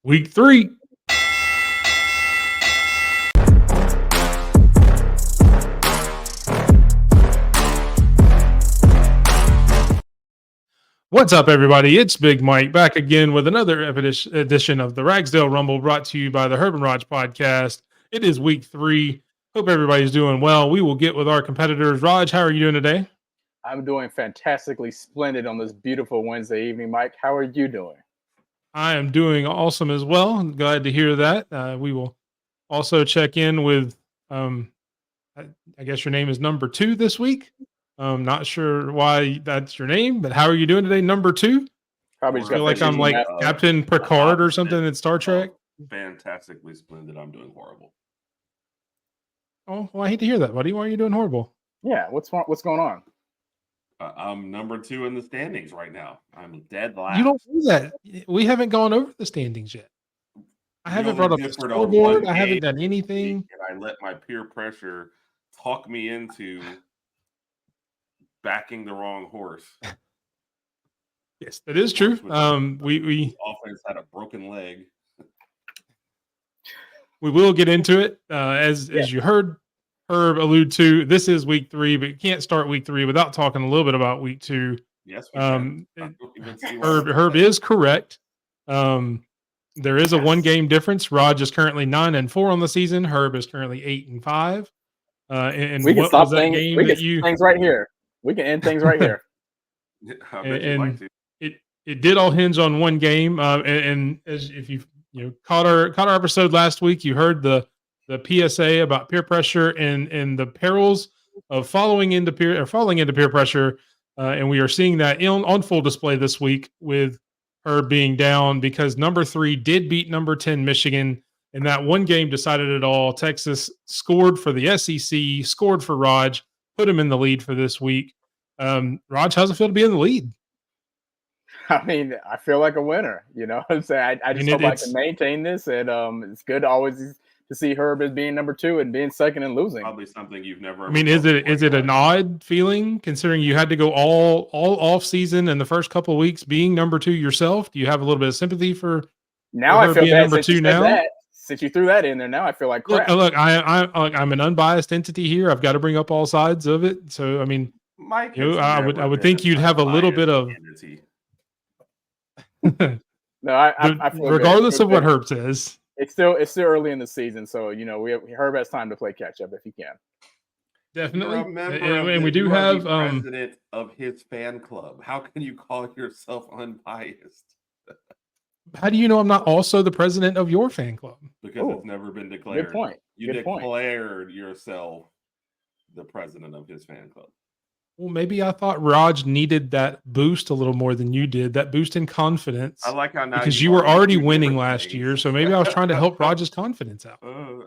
Week 3. What's up, everybody? It's Big Mike back again with another edition of the Ragsdale Rumble brought to you by the Herb and Rodg podcast. It is week 3. Hope everybody's doing well. We will get with our competitors. Rodg, how are you doing today? I'm doing fantastically splendid on this beautiful Wednesday evening. Mike, how are you doing? I am doing awesome as well. I'm glad to hear that. We will also check in with, I guess your name is number 2 this week. Not sure why that's your name, but how are you doing today, number 2? Probably I just feel got like I'm like Captain Picard or something in Star Trek. Fantastically splendid. I'm doing horrible. Oh, well, I hate to hear that, buddy. Why are you doing horrible? Yeah, what's going on? I'm number 2 in the standings right now. I'm dead last. You don't do that. We haven't gone over the standings yet. I haven't brought up the scoreboard. I haven't done anything. And I let my peer pressure talk me into backing the wrong horse. Yes, that is true. We offense had a broken leg. We will get into it. As you heard Herb allude to, this is week 3, but you can't start week 3 without talking a little bit about week 2. Yes, we can. Herb is correct. There is a 1-game difference. Rodg is currently 9-4 on the season. Herb is currently 8-5. And we can what stop was that things, game we that can you things right here. We can end things right here. I bet you'd like to. It did all hinge on 1 game. And as if you caught our episode last week, you heard the PSA about peer pressure and the perils of falling into peer pressure. And we are seeing that on full display this week with her being down because number 3 did beat number 10 Michigan. And that 1 game decided it all. Texas scored for the SEC, scored for Rodg, put him in the lead for this week. Rodg, how's it feel to be in the lead? I mean, I feel like a winner. You know what I'm saying? I just hope I can maintain this. And it's good always to see Herb as being number 2 and being second and losing. Probably something you've never. I mean, is it an odd feeling considering you had to go all off season and the first couple of weeks being number 2 yourself? Do you have a little bit of sympathy for now? I feel bad number 2 now. Since you threw that in there, now I feel like crap. Look, I'm an unbiased entity here. I've got to bring up all sides of it. So I mean, Mike, I would think you'd have a little bit of. No, I feel regardless of what Herb says. It's still early in the season, so Herb has time to play catch up if he can. Definitely, and we do have president of his fan club. How can you call yourself unbiased? How do you know I'm not also the president of your fan club? Because it's never been declared. Good point. You declared yourself the president of his fan club. Well, maybe I thought Rodg needed that boost a little more than you did, that boost in confidence. I like how now because you were already winning last year, so maybe I was trying to help Rodg's confidence out.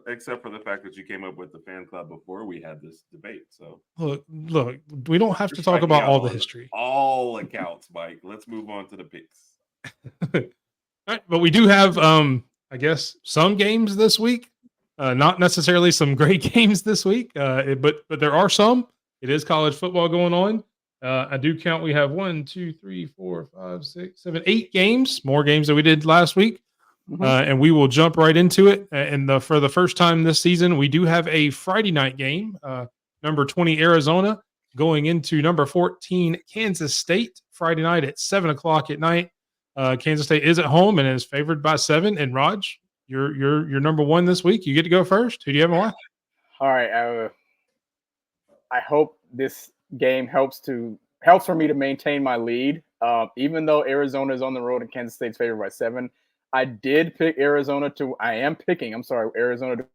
Except for the fact that you came up with the fan club before we had this debate. So look, we don't have to talk about all the history. All accounts, Mike. Let's move on to the picks. All right, but we do have, I guess, some games this week. Not necessarily some great games this week, but there are some. It is college football going on. I do count. We have 1, 2, 3, 4, 5, 6, 7, 8 games, more games than we did last week. And we will jump right into it. And for the first time this season, we do have a Friday night game. Number 20 Arizona going into number 14 Kansas State Friday night at 7:00 at night. Kansas State is at home and is favored by 7. And Rodg, you're number 1 this week. You get to go first. Who do you have in line? All right. I hope this game helps for me to maintain my lead. Even though Arizona is on the road and Kansas State's favored by 7, I did pick Arizona to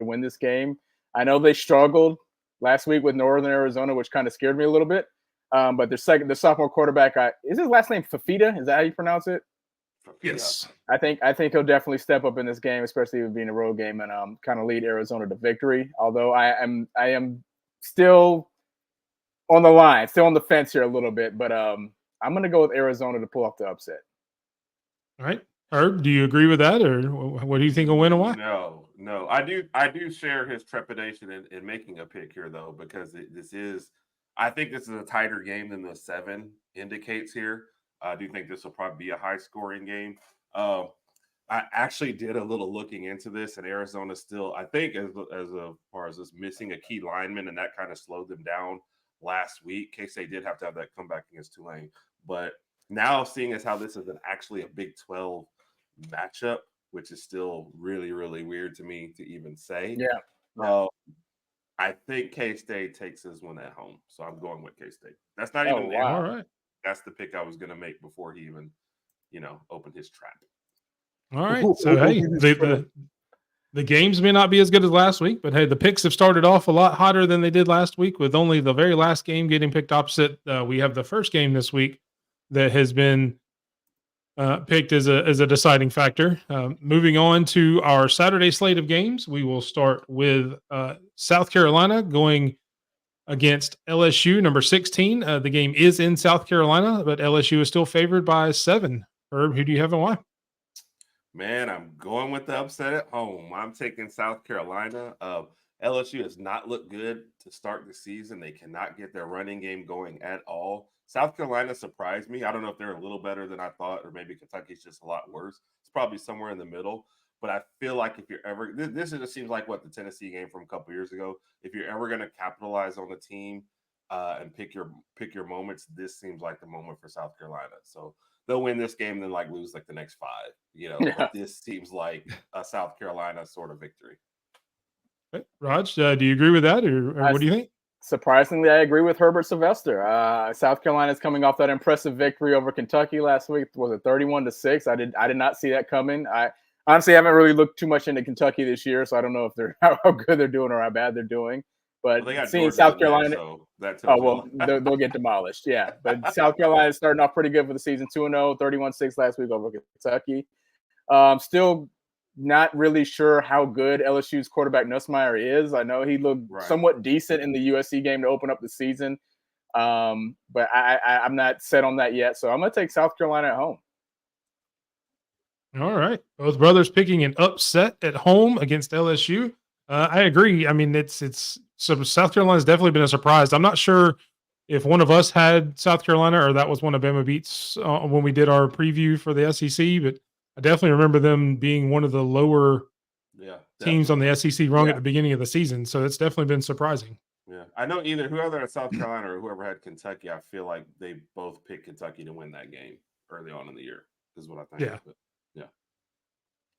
win this game. I know they struggled last week with Northern Arizona, which kind of scared me a little bit. But the sophomore quarterback, is his last name Fafita? Is that how you pronounce it? Yes. I think he'll definitely step up in this game, especially with being a road game, and kind of lead Arizona to victory. Although I am still on the line, still on the fence here a little bit, but I'm going to go with Arizona to pull off the upset. All right. Herb, do you agree with that, or what do you think will win and why? No. I do share his trepidation in making a pick here, though, because I think this is a tighter game than the 7 indicates here. I do think this will probably be a high-scoring game. I I actually did a little looking into this, and Arizona still, I think, as far as this missing a key lineman, and that kind of slowed them down last week. K-State did have to have that comeback against Tulane, but now seeing as how this is actually a Big 12 matchup, which is still really, really weird to me to even say. Yeah. I think K-State takes this one at home, so I'm going with K-State. That's not Oh, even wow. All right. That's the pick I was going to make before he even, opened his trap. All right. So hey, the games may not be as good as last week, but hey, the picks have started off a lot hotter than they did last week, with only the very last game getting picked opposite. We have the first game this week that has been picked as a deciding factor. Moving on to our Saturday slate of games, we will start with South Carolina going against LSU, number 16. The game is in South Carolina, but LSU is still favored by 7. Herb, who do you have and why? Man, I'm going with the upset at home. I'm taking South Carolina. LSU has not looked good to start the season. They cannot get their running game going at all. South Carolina surprised me. I don't know if they're a little better than I thought, or maybe Kentucky's just a lot worse. It's probably somewhere in the middle. But I feel like if you're ever, this just seems like what the Tennessee game from a couple years ago. If you're ever going to capitalize on the team and pick your moments, this seems like the moment for South Carolina. So they'll win this game, then like lose like the next 5. Yeah. But this seems like a South Carolina sort of victory. Okay. Raj, do you agree with that, or what do you think? Surprisingly, I agree with Herbert Sylvester. South Carolina is coming off that impressive victory over Kentucky last week. Was it 31-6? I did not see that coming. I honestly haven't really looked too much into Kentucky this year, so I don't know if they're how good they're doing or how bad they're doing. But Well, they got seeing Georgia South in Carolina, that, so that oh tells you a well, lot. they'll get demolished. Yeah, but South Carolina is starting off pretty good for the season. 2-0, 31-6 last week over Kentucky. Still not really sure how good LSU's quarterback Nussmeier is. I know he looked Right. somewhat decent in the USC game to open up the season, but I'm not set on that yet. So I'm going to take South Carolina at home. All right, both brothers picking an upset at home against LSU. I agree. I mean, it's so South Carolina's definitely been a surprise. I'm not sure if one of us had South Carolina or that was one of Bama beats when we did our preview for the SEC, but I definitely remember them being one of the lower teams on the SEC rung at the beginning of the season. So it's definitely been surprising. Yeah, I know whoever had South Carolina or whoever had Kentucky, I feel like they both picked Kentucky to win that game early on in the year, is what I think. Yeah. But, yeah.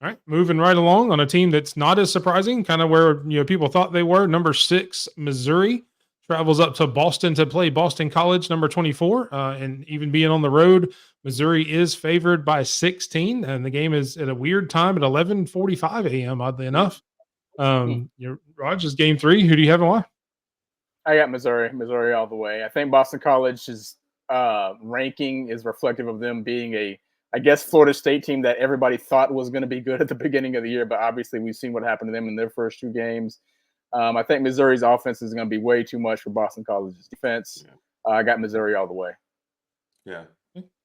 All right, moving right along on a team that's not as surprising, kind of where people thought they were. Number 6, Missouri travels up to Boston to play Boston College, number 24, and even being on the road, Missouri is favored by 16, and the game is at a weird time at 11:45 a.m. Oddly enough, Rodgers game 3. Who do you have and why? I got Missouri all the way. I think Boston College's ranking is reflective of them being I guess, Florida State team that everybody thought was going to be good at the beginning of the year, but obviously we've seen what happened to them in their first 2 games. I think Missouri's offense is going to be way too much for Boston College's defense. I got Missouri all the way. Yeah.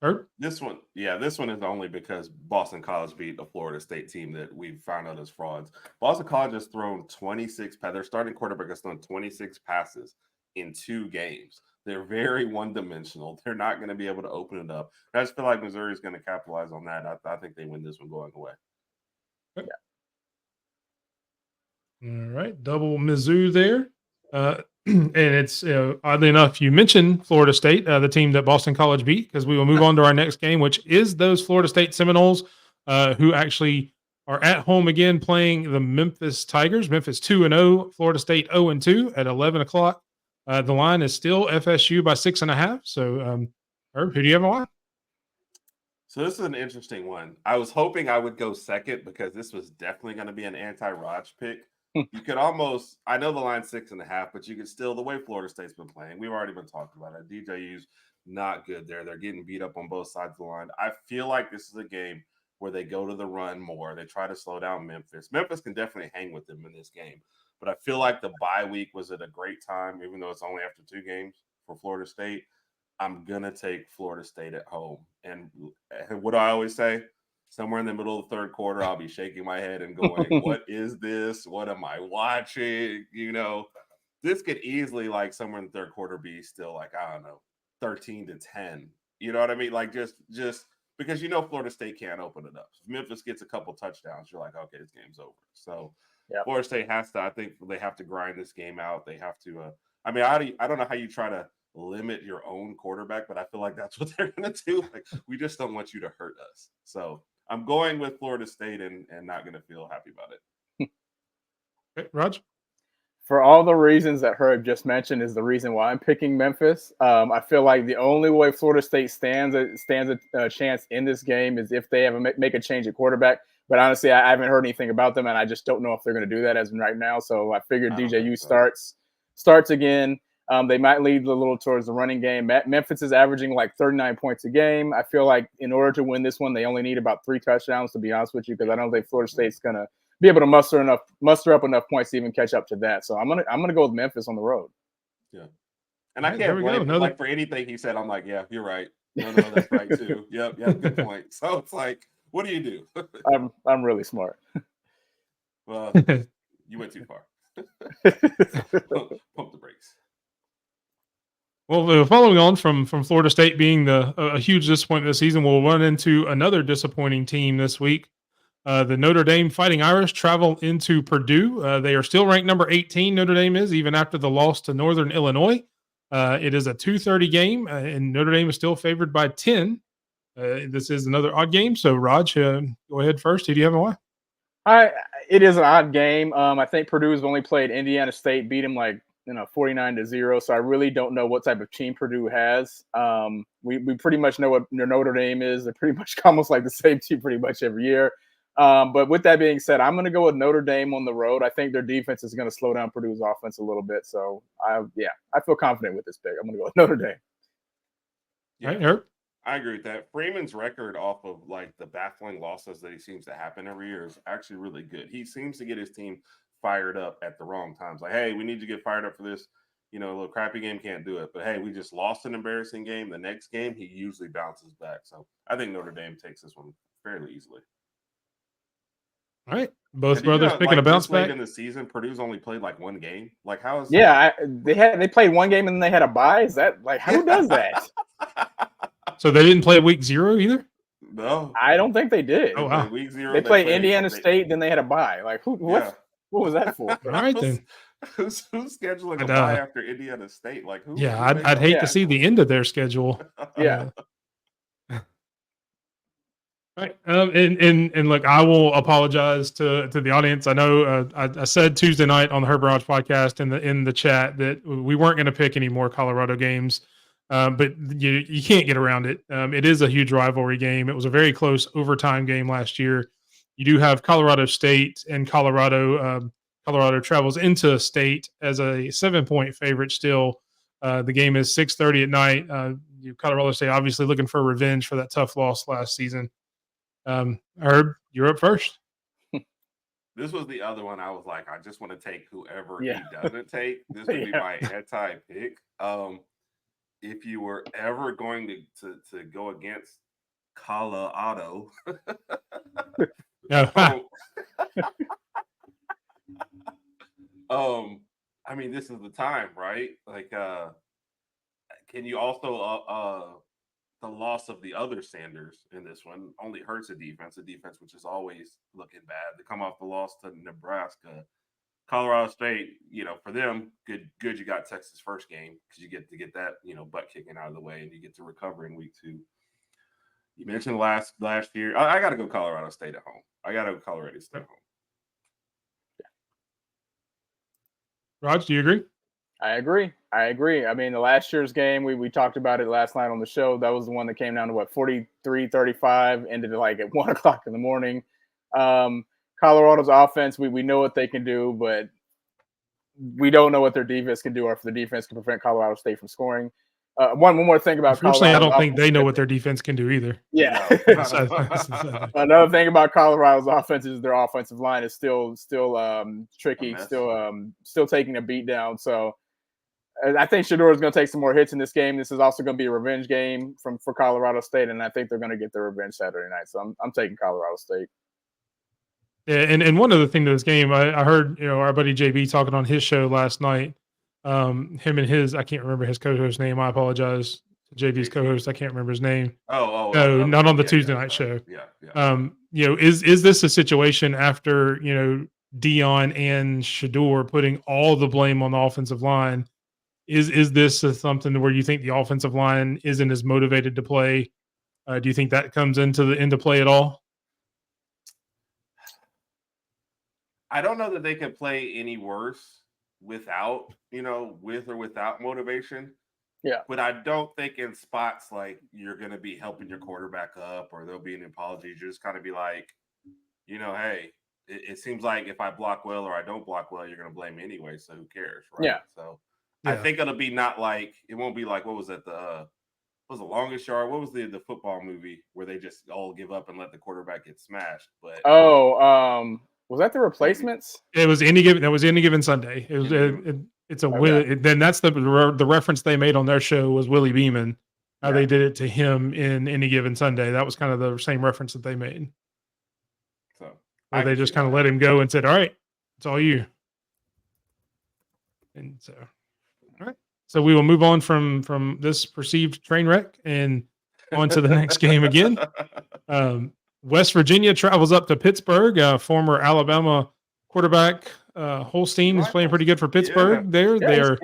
Herb? This one is only because Boston College beat a Florida State team that we found out as frauds. Boston College has thrown 26 – their starting quarterback has thrown 26 passes in 2 games. They're very one-dimensional. They're not going to be able to open it up. I just feel like Missouri is going to capitalize on that. I think they win this one going away. Yeah. All right, double Mizzou there. And it's oddly enough, you mentioned Florida State, the team that Boston College beat, because we will move on to our next game, which is those Florida State Seminoles, who actually are at home again playing the Memphis Tigers. Memphis 2-0, Florida State 0-2 at 11 o'clock. The line is still FSU by 6.5. So, Herb, who do you have on? So this is an interesting one. I was hoping I would go second because this was definitely going to be an anti-Rodg pick. You could almost, I know the line's 6.5, but you could still, the way Florida State's been playing, we've already been talking about it. DJU's not good there. They're getting beat up on both sides of the line. I feel like this is a game where they go to the run more. They try to slow down Memphis. Memphis can definitely hang with them in this game. But I feel like the bye week was at a great time, even though it's only after 2 games for Florida State. I'm going to take Florida State at home. And what do I always say? Somewhere in the middle of the third quarter, I'll be shaking my head and going, what is this? What am I watching? This could easily, like, somewhere in the third quarter be still, like, I don't know, 13-10. You know what I mean? Like, just because Florida State can't open it up. If Memphis gets a couple touchdowns, you're like, okay, this game's over. So Florida State has to. I think they have to grind this game out. They have to. I don't know how you try to limit your own quarterback, but I feel like that's what they're going to do. Like, we just don't want you to hurt us. So I'm going with Florida State and not going to feel happy about it. Okay, Rodg? For all the reasons that Herb just mentioned is the reason why I'm picking Memphis. I feel like the only way Florida State stands a chance in this game is if they ever make a change at quarterback. But honestly, I haven't heard anything about them, and I just don't know if they're going to do that as of right now. So I figured DJU starts again. They might lead a little towards the running game. Memphis is averaging like 39 points a game. I feel like in order to win this one, they only need about 3 touchdowns, to be honest with you, because I don't think Florida State's going to be able to muster up enough points to even catch up to that. So I'm gonna go with Memphis on the road. Yeah, and I can't blame him. Like, for anything he said, I'm like, yeah, you're right. No, that's right too. Yep, good point. So it's like, what do you do? I'm really smart. Well, you went too far. Pump the brakes. Well, following on from Florida State being a huge disappointment this season, we'll run into another disappointing team this week. The Notre Dame Fighting Irish travel into Purdue. They are still ranked number 18, Notre Dame is, even after the loss to Northern Illinois. It is a 2:30 game, and Notre Dame is still favored by 10. This is another odd game. So, Rodg, go ahead first. Who do you have and why? It is an odd game. I think Purdue's only played Indiana State, beat them 49-0. So I really don't know what type of team Purdue has. We pretty much know what Notre Dame is. They're pretty much almost like the same team pretty much every year. But with that being said, I'm going to go with Notre Dame on the road. I think their defense is going to slow down Purdue's offense a little bit. So, I feel confident with this pick. I'm going to go with Notre Dame. Yeah, all right, Herb? I agree with that. Freeman's record off of like the baffling losses that he seems to happen every year is actually really good. He seems to get his team fired up at the wrong times. Like, hey, we need to get fired up for this. A little crappy game, can't do it. But hey, we just lost an embarrassing game. The next game, he usually bounces back. So I think Notre Dame takes this one fairly easily. All right, both brothers picking a bounce back in the season. Purdue's only played like one game. Like, how is? Yeah, they played one game and then they had a bye. Is that like who does that? So they didn't play week 0 either? No, I don't think they did. Oh wow, week 0. They played Indiana State, then they had a bye. Like who? What was that for? All right then. Who's scheduling a bye after Indiana State? Like who? Yeah, I'd hate to see the end of their schedule. Yeah. Right. And look, I will apologize to the audience. I know I said Tuesday night on the Herb Rodg podcast in the chat that we weren't going to pick any more Colorado games, but you can't get around it. It is a huge rivalry game. It was a very close overtime game last year. You do have Colorado State and Colorado. Colorado travels into state as a 7-point favorite still. The game is 6:30 at night. Colorado State obviously looking for revenge for that tough loss last season. Herb, you're up first. This was the other one. I was like, I just want to take whoever he doesn't take. This would be my anti-pick. If you were ever going to go against Colorado, I mean, this is the time, right? Like, can you also the loss of the other Sanders in this one only hurts a defense which is always looking bad. To come off the loss to Nebraska, Colorado State, for them, good. You got Texas first game because you get to get that, butt kicking out of the way, and you get to recover in week 2. You mentioned last year. I got to go Colorado State at home. I got to go Colorado State at home. Rodg, do you agree? I agree. I mean, the last year's game, we talked about it last night on the show. That was the one that came down to 43-35, ended like at 1 o'clock in the morning. Colorado's offense, we know what they can do, but we don't know what their defense can do, or if the defense can prevent Colorado State from scoring. One more thing about Colorado. I don't think they know what their defense can do either. Yeah. Another thing about Colorado's offense is their offensive line is still tricky, still taking a beat down. So I think Shedeur is going to take some more hits in this game. This is also going to be a revenge game for Colorado State, and I think they're going to get their revenge Saturday night. So I'm taking Colorado State. Yeah, and one other thing to this game, I heard our buddy JB talking on his show last night. Him and his, I can't remember his co-host's name. I apologize JV's co-host. I can't remember his name. No, not on the yeah, Tuesday yeah, night show. Yeah. Is this a situation after Dion and Shador putting all the blame on the offensive line? Is this something where you think the offensive line isn't as motivated to play? Do you think that comes into play at all? I don't know that they can play any worse without, with or without motivation. Yeah. But I don't think in spots like you're going to be helping your quarterback up or there'll be an apology. You just kind of be like, hey, it seems like if I block well or I don't block well, you're going to blame me anyway. So who cares? Right. Yeah. So Yeah. I think it'll be not like, it won't be like, what was it? What was the longest yard? What was the football movie where they just all give up and let the quarterback get smashed? But was that The Replacements? It was any given Sunday. It was it's a Okay. then that's the reference they made on their show was Willie Beeman. How Yeah. they did it to him in Any Given Sunday. That was kind of the same reference that they made. So where they just kind of let him go and said, "All right, it's all you." And so, all right. So we will move on from this perceived train wreck and on to the next game again. West Virginia travels up to Pittsburgh. Former Alabama quarterback Holstein is playing pretty good for Pittsburgh. They are.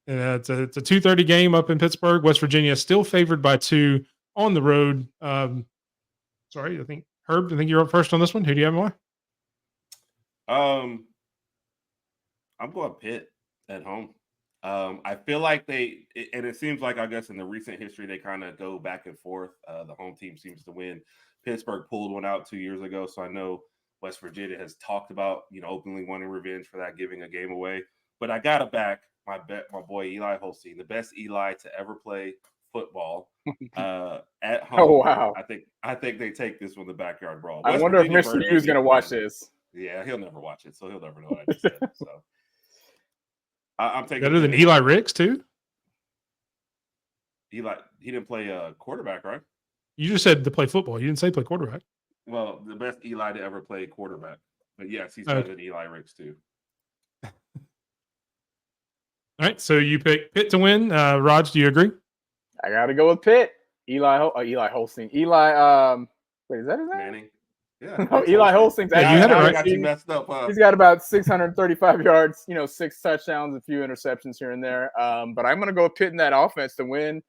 It's a 2:30 game up in Pittsburgh. West Virginia is still favored by 2 on the road. Sorry, I think Herb. I think you're up first on this one. Who do you have more? I'm going Pitt at home. I feel like and it seems like, I guess, in the recent history, they kind of go back and forth. The home team seems to win. Pittsburgh pulled one out 2 years ago. So I know West Virginia has talked about, openly wanting revenge for that, giving a game away. But I got to back my boy, Eli Holstein, the best Eli to ever play football at home. Oh, wow. I think they take this one, the backyard brawl. I wonder if Mr. U is going to watch this. Yeah, he'll never watch it. So he'll never know what I just said. So. I'm taking better than Eli Ricks too. Eli, he didn't play quarterback, right? You just said to play football. You didn't say play quarterback. Well, the best Eli to ever play quarterback. But yes, he's better than Eli Ricks too. All right, so you pick Pitt to win. Rodg, do you agree? I got to go with Pitt. Eli Holstein. Wait, is that his name? Manning. Yeah. No, Eli Holstein's you had it right. Got you messed up. He's got about 635 yards, 6 touchdowns, a few interceptions here and there. But I'm going to go with Pitt in that offense to win.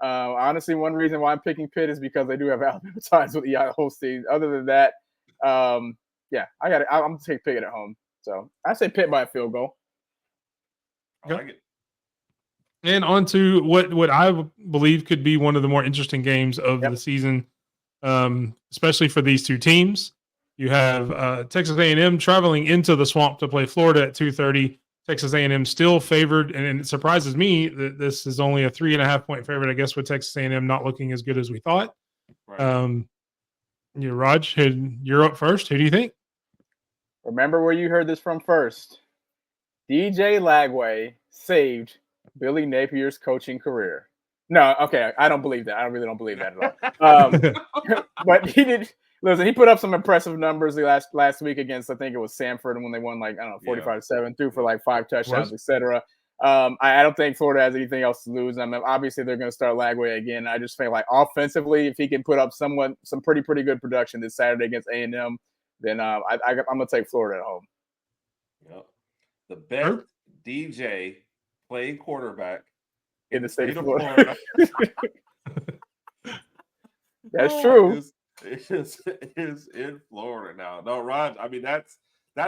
Honestly, one reason why I'm picking Pitt is because they do have Alabama ties with Eli Holstein. Other than that, I'm going to take Pitt at home. So I say Pitt by a field goal. I like it. And on to what I believe could be one of the more interesting games of the season, especially for these two teams. You have Texas A&M traveling into the Swamp to play Florida at 2:30. Texas A&M still favored, and it surprises me that this is only a 3.5-point favorite, I guess, with Texas A&M not looking as good as we thought. Right. Rodg, you're up first. Who do you think? Remember where you heard this from first. DJ Lagway saved Billy Napier's coaching career. No, okay, I don't believe that. I really don't believe that at all. But he did. Listen, he put up some impressive numbers last week against, I think it was Samford, when they won 45-7, threw for 5 touchdowns, etc. I don't think Florida has anything else to lose. I mean, obviously they're going to start Lagway again. I just feel like offensively, if he can put up some pretty good production this Saturday against A&M, then I'm going to take Florida at home. Yep. The best DJ playing quarterback in the state of Florida. That's true. Is in Florida now. No, Rod. I mean, that's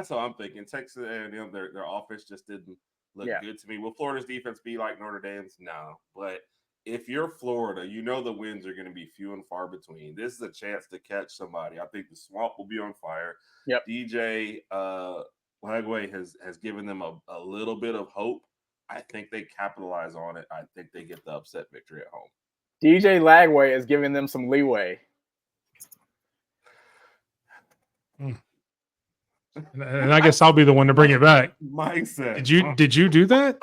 how I'm thinking. Texas A&M, their offense just didn't look good to me. Will Florida's defense be like Notre Dame's? No. But if you're Florida, the wins are going to be few and far between. This is a chance to catch somebody. I think the Swamp will be on fire. Yep. DJ Lagway has given them a little bit of hope. I think they capitalize on it. I think they get the upset victory at home. DJ Lagway is giving them some leeway. And I guess I'll be the one to bring it back. Mike said, Did you do that?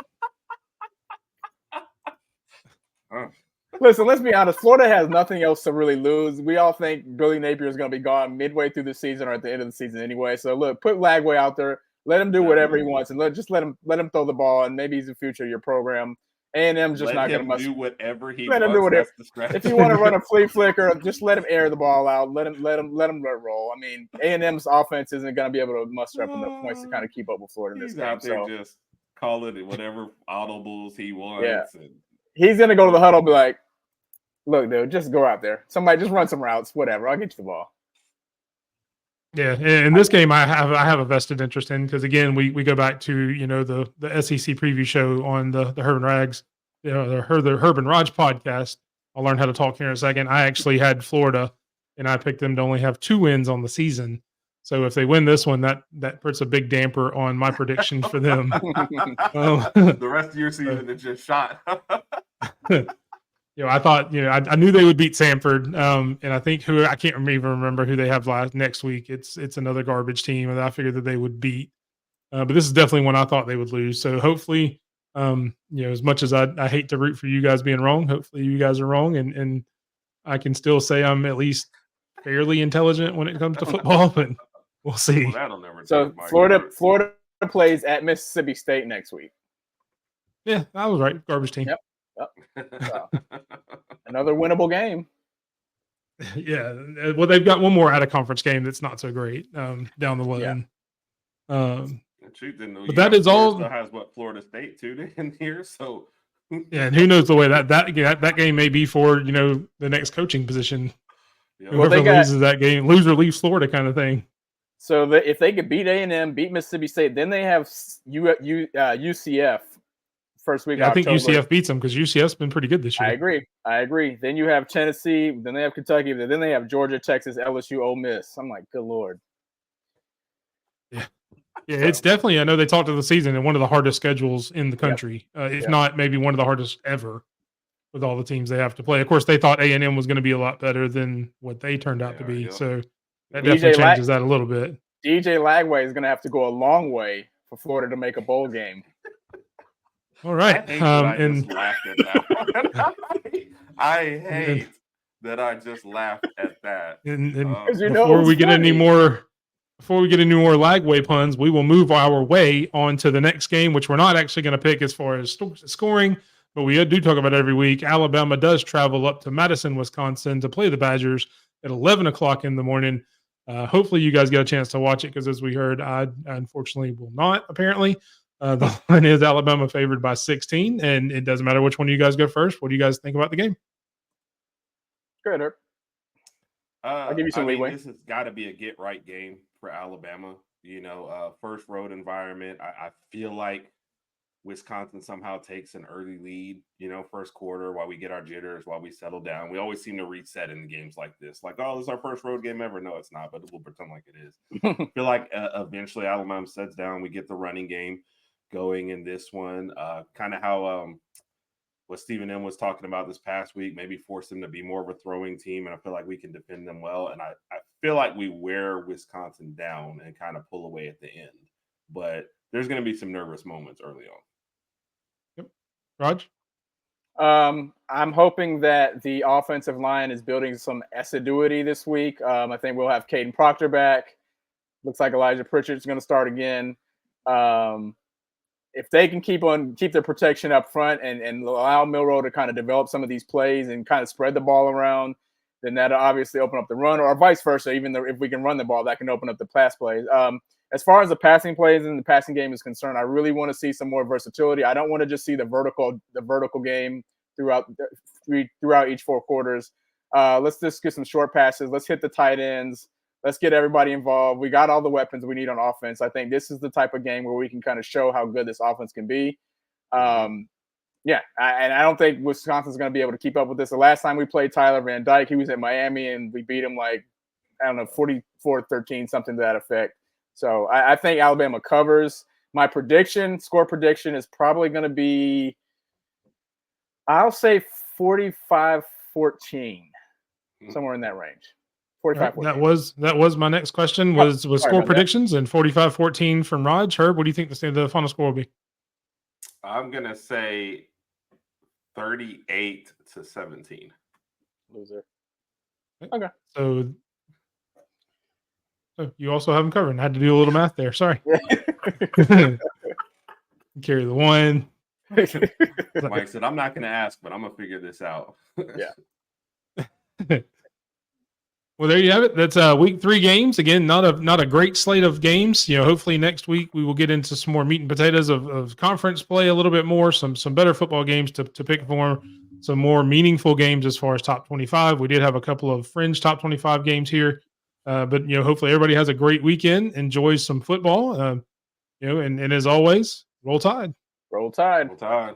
Listen, let's be honest. Florida has nothing else to really lose. We all think Billy Napier is going to be gone midway through the season or at the end of the season anyway. So look, put Lagway out there. Let him do whatever he wants, and let him throw the ball, and maybe he's the future of your program. A&M's just Let not going to him must. do whatever he Let him do wants. whatever. That's the strategy. If you want to run a flea flicker, just let him air the ball out. Let him roll. I mean, A&M's offense isn't going to be able to muster up enough points to kind of keep up with Florida in this He's game. out there So just calling it whatever audibles he wants. Yeah. And he's going to go to the huddle and be like, look, dude, just go out there. Somebody just run some routes, whatever. I'll get you the ball. Yeah, in this game, I have a vested interest in because again, we go back to the SEC preview show on the Herb and Rags, the Herb and Rodg podcast. I'll learn how to talk here in a second. I actually had Florida, and I picked them to only have 2 wins on the season. So if they win this one, that puts a big damper on my prediction for them. the rest of your season is just shot. I thought, I knew they would beat Samford, and I think I can't even remember who they have next week. It's another garbage team, and I figured that they would beat. But this is definitely one I thought they would lose. So hopefully, as much as I hate to root for you guys being wrong, hopefully you guys are wrong, and I can still say I'm at least fairly intelligent when it comes to football. But we'll see. Well, that'll never So change my Florida plays at Mississippi State next week. Yeah, I was right. Garbage team. Yep. Another winnable game. Yeah. Well, they've got one more out of conference game that's not so great down the line. Yeah. But that is all. Still has Florida State too in here, so yeah, and who knows the way that game may be for the next coaching position. Yeah. Whoever loses that game, loser leaves Florida, kind of thing. So if they could beat A&M, beat Mississippi State, then they have UCF first week. Yeah, I think UCF beats them because UCF's been pretty good this year. I agree. Then you have Tennessee. Then they have Kentucky. Then they have Georgia, Texas, LSU, Ole Miss. I'm like, good Lord. Yeah. Yeah, it's definitely. I know they talked of the season and one of the hardest schedules in the country, if not maybe one of the hardest ever, with all the teams they have to play. Of course, they thought A&M was going to be a lot better than what they turned out to be. Yeah. So that definitely changes that a little bit. DJ Lagway is going to have to go a long way for Florida to make a bowl game. All right. Just laughed at that. I hate that I just laughed at that. And before we get any more Lagway puns, we will move our way on to the next game, which we're not actually going to pick as far as scoring, but we do talk about it every week. Alabama does travel up to Madison, Wisconsin to play the Badgers at 11 o'clock in the morning. Hopefully you guys get a chance to watch it because as we heard, I unfortunately will not, apparently. The line is Alabama favored by 16, and it doesn't matter which one of you guys go first. What do you guys think about the game? Go ahead, Herb. I'll give you some leeway. This has got to be a get-right game for Alabama. First road environment. I feel like Wisconsin somehow takes an early lead, first quarter while we get our jitters, while we settle down. We always seem to reset in games like this. Like, oh, this is our first road game ever. No, it's not, but we'll pretend like it is. I feel like eventually Alabama sets down. We get the running game going in this one, kind of how what Stephen M was talking about this past week, maybe force them to be more of a throwing team, and I feel like we can defend them well, and I feel like we wear Wisconsin down and kind of pull away at the end, but there's going to be some nervous moments early on. Yep. Rodg? I'm hoping that the offensive line is building some assiduity this week. I think we'll have Caden Proctor back. Looks like Elijah Pritchard's going to start again. If they can keep their protection up front and allow Milroe to kind of develop some of these plays and kind of spread the ball around, then that'll obviously open up the run, or vice versa. Even if we can run the ball, that can open up the pass plays. As far as the passing plays and the passing game is concerned, I really want to see some more versatility. I don't want to just see the vertical game throughout each 4 quarters. Let's just get some short passes. Let's hit the tight ends. Let's get everybody involved. We got all the weapons we need on offense. I think this is the type of game where we can kind of show how good this offense can be. And I don't think Wisconsin's going to be able to keep up with this. The last time we played Tyler Van Dyke, he was at Miami, and we beat him 44-13, something to that effect. So I think Alabama covers. My score prediction is probably going to be, I'll say 45-14, somewhere in that range. 45-14. That was my next question was score predictions, and 45-14 from Rodg. Herb, what do you think the final score will be? I'm going to say 38-17. Loser. Okay. So you also have them covered. I had to do a little math there. Sorry. Carry the one. Mike said, "I'm not going to ask, but I'm going to figure this out." Yeah. Well, there you have it. That's week 3 games. Again, not a great slate of games. Hopefully next week we will get into some more meat and potatoes of conference play a little bit more, some better football games to pick for, some more meaningful games as far as top 25. We did have a couple of fringe top 25 games here, but hopefully everybody has a great weekend, enjoys some football, and as always, roll Tide. Roll Tide. Roll Tide.